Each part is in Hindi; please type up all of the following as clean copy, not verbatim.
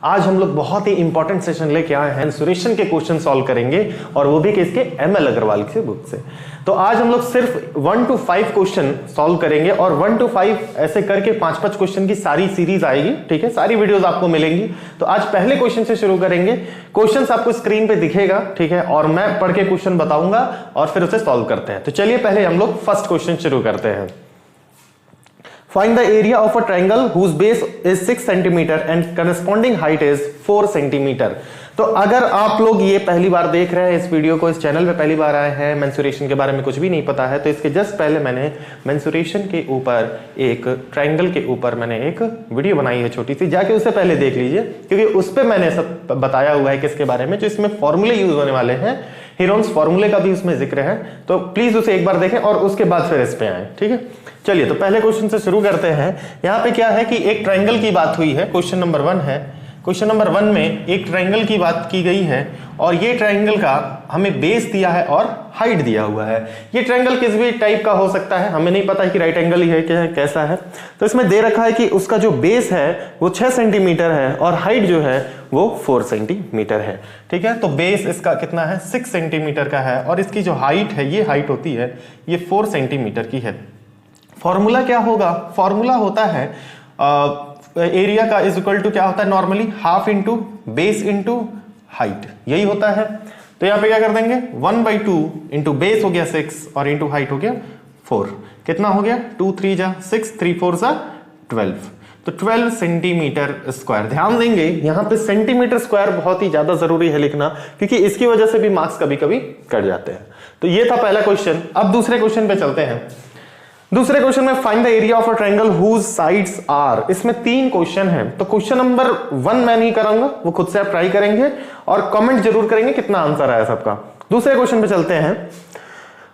आज हम लोग बहुत ही इंपॉर्टेंट सेशन लेके आए हैं, मेंसुरेशन के क्वेश्चन सॉल्व करेंगे और वो भी किसके, एमएल अग्रवाल के बुक से। तो आज हम लोग सिर्फ 1 to 5 क्वेश्चन सॉल्व करेंगे और 1 to 5 ऐसे करके 5-5 क्वेश्चन की सारी सीरीज आएगी, ठीक है, सारी वीडियोस आपको मिलेंगी। तो आज पहले क्वेश्चन से शुरू करेंगे। क्वेश्चंस आपको स्क्रीन पे दिखेगा, ठीक है, और मैं पढ़ के क्वेश्चन बताऊंगा और फिर उसे सॉल्व करते हैं। तो चलिए पहले हम लोग फर्स्ट क्वेश्चन शुरू करते हैं। Find the area of a triangle whose base is 6 cm and corresponding height is 4 cm। तो अगर आप लोग ये पहली बार देख रहे हैं इस वीडियो को, इस चैनल पे पहली बार आए हैं, मेंसुरेशन के बारे में कुछ भी नहीं पता है, तो इसके जस्ट पहले मैंने मेंसुरेशन के ऊपर एक ट्रायंगल के ऊपर मैंने एक वीडियो बनाई है छोटी सी, जाके उससे पहले देख लीजिए, क्योंकि उस पर मैंने सब बताया हुआ है किसके बारे में, जो इसमें फॉर्मूले यूज होने वाले हैं, हेरोन्स फॉर्मूले का भी उसमें जिक्र है। तो प्लीज उसे एक बार देखें और उसके बाद फिर इस पे आए, ठीक है। चलिए तो पहले क्वेश्चन से शुरू करते हैं। यहाँ पे क्या है कि एक ट्रायंगल की बात हुई है, क्वेश्चन नंबर 1 है। क्वेश्चन नंबर 1 में एक ट्रायंगल की बात की गई है और ये ट्रायंगल का हमें बेस दिया है और हाइट दिया हुआ है। ये ट्रायंगल किस भी टाइप का हो सकता है, हमें नहीं पता है कि राइट एंगल ही है क्या, कैसा है। तो इसमें दे रखा है कि उसका जो बेस है वो 6 सेंटीमीटर है और हाइट जो है वो 4 सेंटीमीटर है, ठीक है। तो बेस इसका कितना है, 6 सेंटीमीटर का है और इसकी जो हाइट है, ये हाइट होती है, ये 4 सेंटीमीटर की है। फॉर्मूला क्या होगा, फॉर्मूला होता है एरिया का इज इक्वल टू क्या होता है normally, half into base into height, यही होता है। तो यहां पे क्या कर देंगे, 1/2 इंटू बेस हो गया 6 और इंटू हाइट हो गया 4। कितना हो गया, 2 3 जा 6, 3 4 जा 12। तो 12 सेंटीमीटर स्क्वायर। ध्यान देंगे यहाँ पे सेंटीमीटर स्क्वायर बहुत ही ज्यादा जरूरी है लिखना, क्योंकि इसकी वजह से भी मार्क्स कभी कभी कट जाते हैं। तो ये था पहला क्वेश्चन। अब दूसरे क्वेश्चन पे चलते हैं। दूसरे क्वेश्चन में find the area of a triangle whose sides are. इसमें 3 क्वेश्चन है। तो क्वेश्चन नंबर 1 मैं नहीं कराऊंगा, वो खुद से आप ट्राई करेंगे और कमेंट जरूर करेंगे कितना आंसर आया सबका। दूसरे क्वेश्चन पे चलते हैं।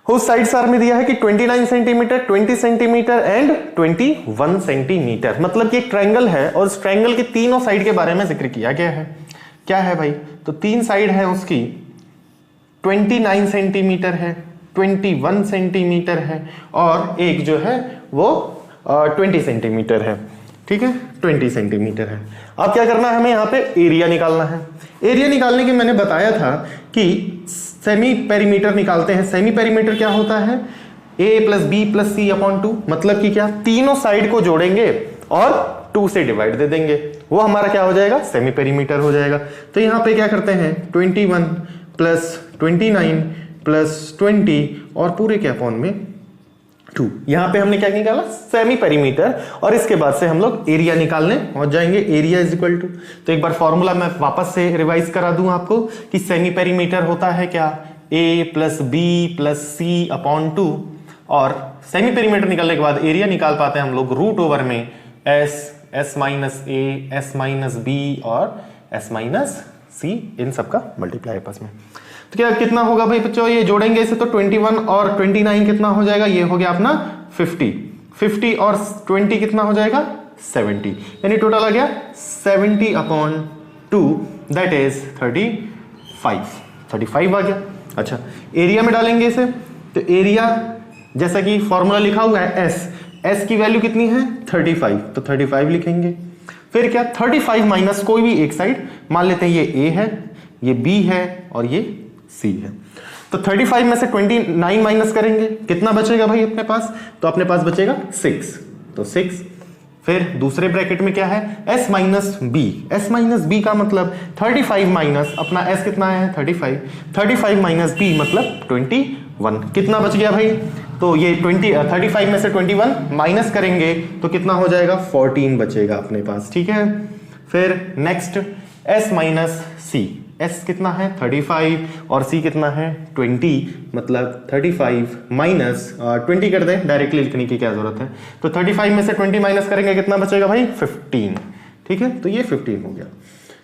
हुज साइड्स आर में दिया है कि 29 सेंटीमीटर, 20 सेंटीमीटर एंड 21 सेंटीमीटर। मतलब कि एक ट्रायंगल है और उस ट्रायंगल के तीनों साइड के बारे में जिक्र किया गया है। क्या है भाई, तो 3 साइड है उसकी, 29 सेंटीमीटर है, 21 सेंटीमीटर है और एक जो है वो 20 सेंटीमीटर है, ठीक है, 20 सेंटीमीटर है। अब क्या करना है, हमें यहाँ पे एरिया निकालना है। एरिया निकालने के मैंने बताया था कि सेमी पेरीमीटर निकालते हैं। सेमी पेरीमीटर क्या होता है, a + b + c / 2। मतलब कि क्या, तीनों साइड को जोड़ेंगे और 2 से डिवाइड दे देंगे, वो हमारा क्या हो जाएगा, सेमी पेरीमीटर हो जाएगा। तो यहाँ पे क्या करते हैं, 21 + 29 + 20 और पूरे के अपॉन में 2। यहां पे हमने क्या निकाला, सेमी पेरीमीटर, और इसके बाद से हम लोग एरिया निकालने पहुंच जाएंगे। एरिया इज इक्वल टू, तो एक बार फॉर्मूला मैं वापस से रिवाइज करा दूं आपको कि सेमी पेरीमीटर होता है क्या, a + b + c / 2, और सेमी पेरीमीटर निकालने के बाद एरिया निकाल पाते हैं हम लोग √ओवर में s, s - a, s - b और s - c, इन सबका मल्टीप्लाई आपस में। तो क्या कितना होगा भाई बच्चों, ये जोड़ेंगे इसे तो 21 और 29 कितना हो जाएगा, ये हो गया अपना 50 और 20 कितना हो जाएगा, 70, यानी टोटल आ गया 70/2, दैट इज 35 आ गया। अच्छा, एरिया में डालेंगे इसे, तो एरिया जैसा कि फॉर्मूला लिखा हुआ है s की वैल्यू कितनी है, 35, तो 35 लिखेंगे। फिर क्या, 35 माइनस कोई भी एक साइड, मान लेते हैं ये a है, ये b है और ये c है। तो 35 में से 29 माइनस करेंगे, कितना बचेगा भाई अपने पास, तो अपने पास बचेगा 6, तो 6। फिर दूसरे ब्रैकेट में क्या है, s - b। s - b का मतलब 35 माइनस अपना s कितना है, 35 माइनस b मतलब 21। कितना बच गया भाई, तो ये 35 में से 21 माइनस करेंगे तो कितना हो जाएगा, 14 बचेगा अपने पास, ठीक है। फिर नेक्स्ट s - c, s कितना है 35 और c कितना है 20, मतलब 35 माइनस 20 कर दें, डायरेक्टली लिखने की क्या जरूरत है। तो 35 में से 20 माइनस करेंगे, कितना बचेगा भाई, 15, ठीक है। तो ये 15 हो गया।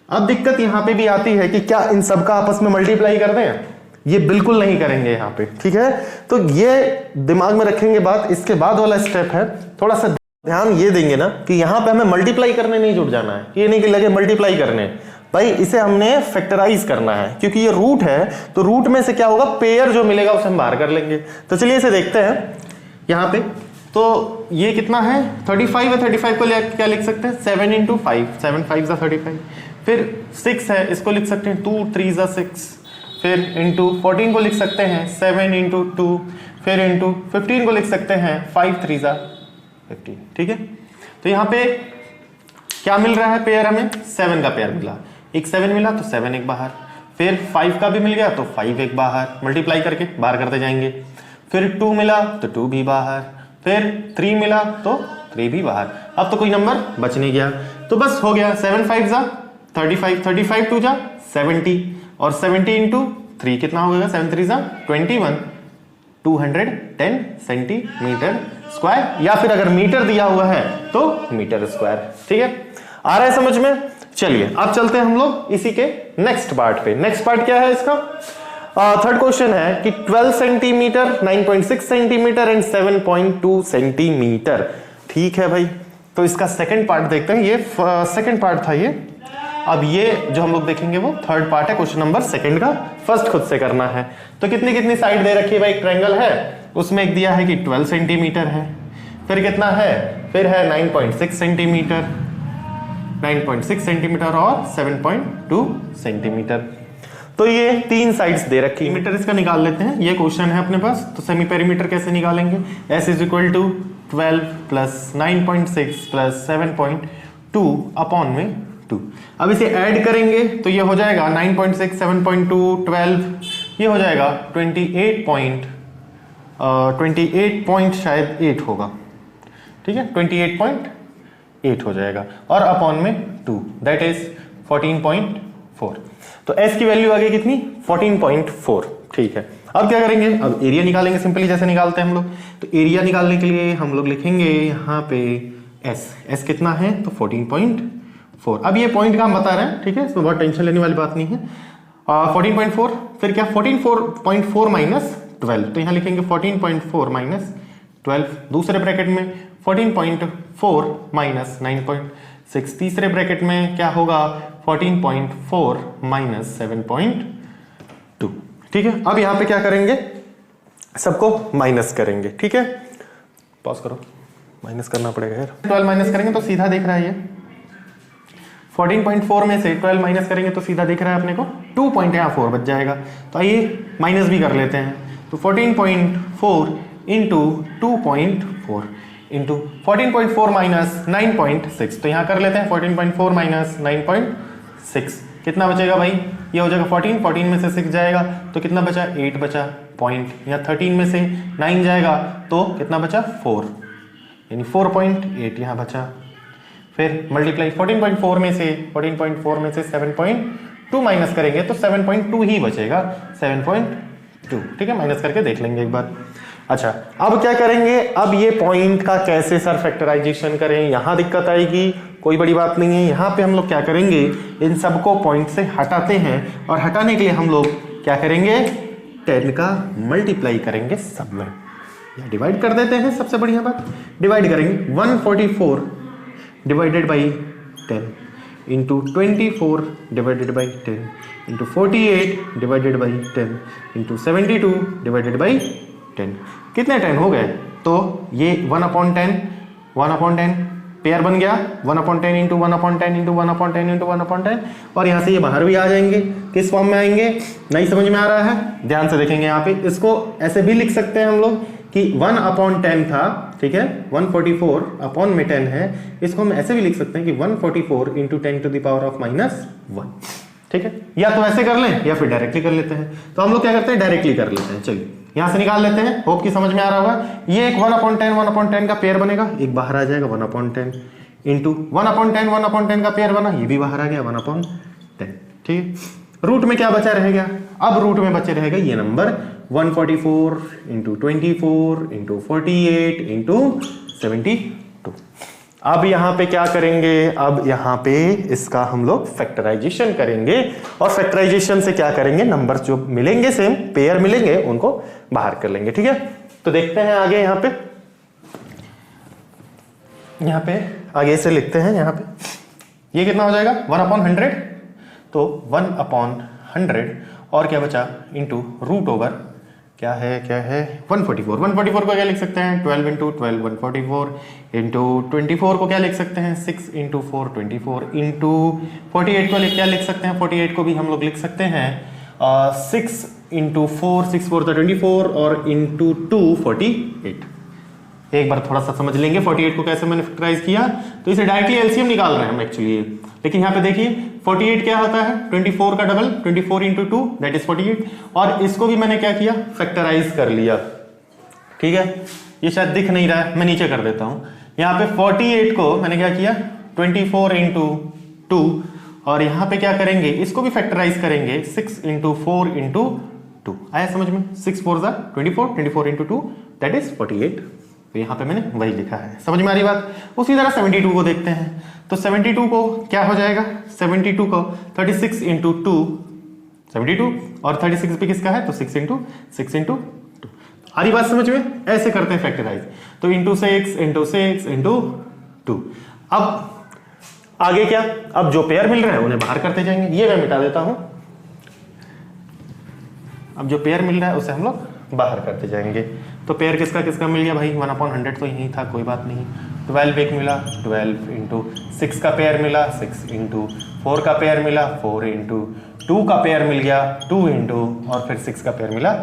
अब दिक्कत यहाँ पे भी आती है कि क्या इन सब का आपस में मल्टीप्लाई कर दें, ये बिल्कुल नहीं करेंगे यहाँ पे, ठीक है। तो ये दिमाग में रखेंगे बात। इसके बाद वाला स्टेप है, थोड़ा सा ध्यान ये देंगे ना कि यहाँ पे हमें मल्टीप्लाई करने नहीं जुट जाना है, ये नहीं कि लगे मल्टीप्लाई करने, भाई इसे हमने फैक्टराइज करना है, क्योंकि ये रूट है तो रूट में से क्या होगा, पेयर जो मिलेगा उसे हम बाहर कर लेंगे। तो चलिए इसे देखते हैं यहाँ पे। तो ये कितना है 35 है, 35 को क्या लिख सकते हैं 7 × 5, 7 5 35। फिर 6 है, इसको लिख सकते हैं 2 3 ज़ा 6, फिर इंटू 14 को लिख सकते हैं 7 इंटू 2, फिर इंटू 15 को लिख सकते हैं 5 3 ज़ा 15। ठीक है, तो यहाँ पे क्या मिल रहा है पेयर, हमें 7 का पेयर मिला, एक 7 मिला तो 7 एक बाहर, फिर 5 का भी मिल गया तो 5 एक बाहर, मल्टीप्लाई करके बाहर करते जाएंगे, फिर 2 मिला तो 2 भी बाहर, फिर 3 मिला तो 3 भी बाहर। अब तो कोई नंबर बच नहीं गया, तो बस हो गया 7 5 ज़ा 35, 35 2 ज़ा 70, और 70 इंटू 3 कितना हो गया, 7 3 ज़ा 21, 210 सेंटीमीटर स्क्वायर, या फिर अगर मीटर दिया हुआ है तो मीटर स्क्वायर। ठीक है, आ रहा है समझ में? चलिए अब चलते हैं हम लोग इसी के नेक्स्ट पार्ट पे। नेक्स्ट पार्ट क्या है इसका? थर्ड क्वेश्चन है कि 12 सेंटीमीटर, 9.6 सेंटीमीटर एंड 7.2 सेंटीमीटर। ठीक है भाई, तो इसका सेकंड पार्ट देखते हैं। ये सेकंड पार्ट था ये, अब ये जो हम लोग देखेंगे वो थर्ड पार्ट है क्वेश्चन नंबर सेकंड का। फर्स्ट खुद से करना है। तो कितनी कितनी साइड दे रखी है भाई? ट्रायंगल है, उसमें एक दिया है कि 12 सेंटीमीटर है, फिर कितना है, फिर है 9.6 सेंटीमीटर, 9.6 सेंटीमीटर और 7.2 सेंटीमीटर। तो ये 3 साइड्स दे रखी है। मीटर इसका निकाल लेते हैं, ये क्वेश्चन है अपने पास। तो सेमी पेरीमीटर कैसे निकालेंगे? S is equal to 12 plus 9.6 plus 7.2 upon में 2। अब इसे ऐड करेंगे तो ये हो जाएगा 9.6 7.2 12, ये हो जाएगा 28 शायद 8 होगा। ठीक है, 28.8 हो जाएगा, और अपॉन में 2 दैट इज 14.4। तो S की वैल्यू आ गई कितनी? 14.4। ठीक है, अब क्या करेंगे? अब एरिया निकालेंगे सिंपली, जैसे निकालते हैं हम लोग। तो एरिया निकालने के लिए हम लोग लिखेंगे यहाँ पे S कितना है? तो 14.4। अब ये पॉइंट का हम बता रहे हैं, ठीक है, इसमें बहुत टेंशन लेने वाली बात नहीं है। 14.4, फिर क्या 14.4 माइनस 12, तो यहाँ लिखेंगे 14.4 माइनस 12, दूसरे ब्रैकेट में 14.4 माइनस 9.6, तीसरे ब्रैकेट में क्या होगा 14.4 माइनस 7.2। ठीक है, अब यहाँ पे क्या करेंगे? सबको माइनस करेंगे। ठीक है, पॉज करो, माइनस करना पड़ेगा यार। 12 माइनस करेंगे तो सीधा दिख रहा है, ये 14.4 में से 12 माइनस करेंगे तो सीधा दिख रहा है अपने को 2.4 बच जाएगा। तो आइए माइनस भी कर लेते हैं। तो 14.4 इंटू 2.4 इंटू 14.4 माइनस 9.6, तो यहाँ कर लेते हैं 14.4 माइनस 9.6, कितना बचेगा भाई? ये हो जाएगा 14 में से 6 जाएगा तो कितना बचा? 8 बचा पॉइंट, या 13 में से 9 जाएगा तो कितना बचा? 4, यानी 4.8 यहाँ बचा। फिर मल्टीप्लाई 14.4 में से 7.2 माइनस करेंगे तो 7.2 ही बचेगा, 7.2। ठीक है, माइनस करके देख लेंगे एक बार। अच्छा, अब क्या करेंगे? अब ये पॉइंट का कैसे सर फैक्टराइजेशन करें? यहां दिक्कत आएगी, कोई बड़ी बात नहीं है। यहां पे हम लोग क्या करेंगे? इन सबको पॉइंट से हटाते हैं, और हटाने के लिए हम लोग क्या करेंगे? 10 का मल्टीप्लाई करेंगे सब में, या डिवाइड कर देते हैं। सबसे बढ़िया बात, डिवाइड करेंगे। 144 divided by 10 into 24 divided by 10 into 48 divided by 10 into 72 divided by 10। कितने 10 हो गए? तो ये 1/10 पेयर बन गया, 1/10 इंटू 1/10 इंटू 1/10 इंटू 1/10, और यहाँ से ये बाहर भी आ जाएंगे। किस फॉर्म में आएंगे? नहीं समझ में आ रहा है? ध्यान से देखेंगे यहाँ पे। इसको ऐसे भी लिख सकते हैं हम लोग कि 1/10 था, ठीक है, 144 अपॉन में 10 है। इसको हम ऐसे भी लिख सकते हैं कि 144 into 10 to the power of -1। ठीक है, या तो ऐसे कर लें या फिर डायरेक्टली कर लेते हैं। तो हम लोग क्या करते हैं? डायरेक्टली कर लेते हैं। चलिए यहां से निकाल लेते हैं, होप कि समझ में आ रहा होगा। ये एक 1/10 का पेयर बनेगा, एक बाहर आ जाएगा 1/10 इंटू 1/10 का पेयर बना, ये भी बाहर आ गया 1/10। ठीक है, रूट में क्या बचा रहेगा? अब रूट में बचे रहेगा ये नंबर 144 इंटू 24 इंटू 48 इंटू 72। अब यहां पे क्या करेंगे? अब यहां पे इसका हम लोग फैक्टराइजेशन करेंगे, और फैक्टराइजेशन से क्या करेंगे? नंबर जो मिलेंगे सेम पेयर मिलेंगे उनको बाहर कर लेंगे। ठीक है, तो देखते हैं आगे। यहां पे आगे से लिखते हैं। यहां पे ये कितना हो जाएगा? 1/100, तो 1/100 और क्या बचा? इंटू रूट ओवर क्या है 144। 144 को क्या लिख सकते हैं 12 इंटू 12 144 इंटू 24 को क्या लिख सकते हैं 6 इंटू 4 24 इंटू 48 को क्या लिख सकते हैं 48 को भी हम लोग लिख सकते हैं 6 इंटू 4 6 4 24 और इंटू 2 48। एक बार थोड़ा सा समझ लेंगे 48 को कैसे मैंने फैक्टराइज किया, तो इसे डायरेक्टली एलसीएम निकाल रहे हैं हम एक्चुअली, लेकिन यहाँ पे देखिए 48 क्या होता है 24 का डबल 24 इंटू 2 दैट इज 48, और इसको भी मैंने क्या किया फैक्टराइज कर लिया। ठीक है, ये शायद दिख नहीं रहा है, मैं नीचे कर देता हूं। यहाँ पे 48 को मैंने क्या किया 24 इंटू 2, और यहाँ पे क्या करेंगे इसको भी फैक्टराइज करेंगे 6 इंटू 4 इंटू 2। आया समझ में, 6 4 24 24 इंटू 2 दैट इज 48। तो यहाँ पे मैंने वही लिखा है, समझ में आ रही बात। उसी तरह 72 को देखते हैं, तो 72 को क्या हो जाएगा 72 को 36 इंटू 2 72, और 36 भी किसका है तो 6 इंटू 2। आ रही बात समझ में, ऐसे करते हैं फैक्टराइज। तो इंटू 6 इंटू 6 इंटू 2। अब आगे क्या, अब जो पेयर मिल रहे हैं उन्हें बाहर करते जाएंगे, ये मैं मिटा देता हूं। अब जो पेयर मिल रहा है उसे हम लोग बाहर करते जाएंगे। तो पेयर किसका किसका मिल गया भाई 1/100 तो यही था, कोई बात नहीं। 12 एक मिला 12 इंटू 6 का पेयर मिला 6 इंटू 4 का पेयर मिला 4 इंटू 2 का पेयर मिल गया 2 इंटू और फिर 6 का पेयर मिला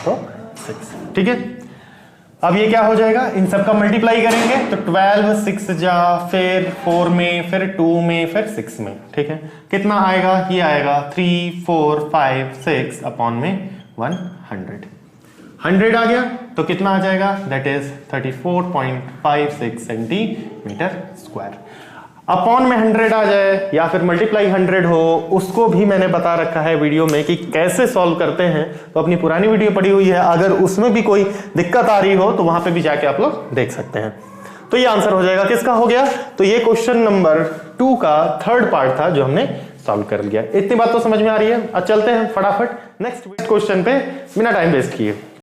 तो 6। ठीक है, अब ये क्या हो जाएगा इन सब का मल्टीप्लाई करेंगे तो 12 6 जा फिर 4 में फिर 2 में फिर 6 में। ठीक है, कितना आएगा ये आएगा 3 4 5 6 अपॉन में 100 आ गया, तो कितना आ जाएगा that is 34.56 centimetre square. Upon में 100 आ जाए या फिर मल्टीप्लाई 100 हो, उसको भी मैंने बता रखा है वीडियो में कि कैसे सॉल्व करते हैं। तो अपनी पुरानी वीडियो पड़ी हुई है, अगर उसमें भी कोई दिक्कत आ रही हो तो वहां पे भी जाके आप लोग देख सकते हैं। तो ये आंसर हो जाएगा किसका हो गया, तो ये क्वेश्चन नंबर 2 का थर्ड पार्ट था जो हमने सॉल्व कर लिया। इतनी बात तो समझ में आ रही है। अब चलते हैं फटाफट नेक्स्ट क्वेश्चन पे बिना टाइम वेस्ट किए।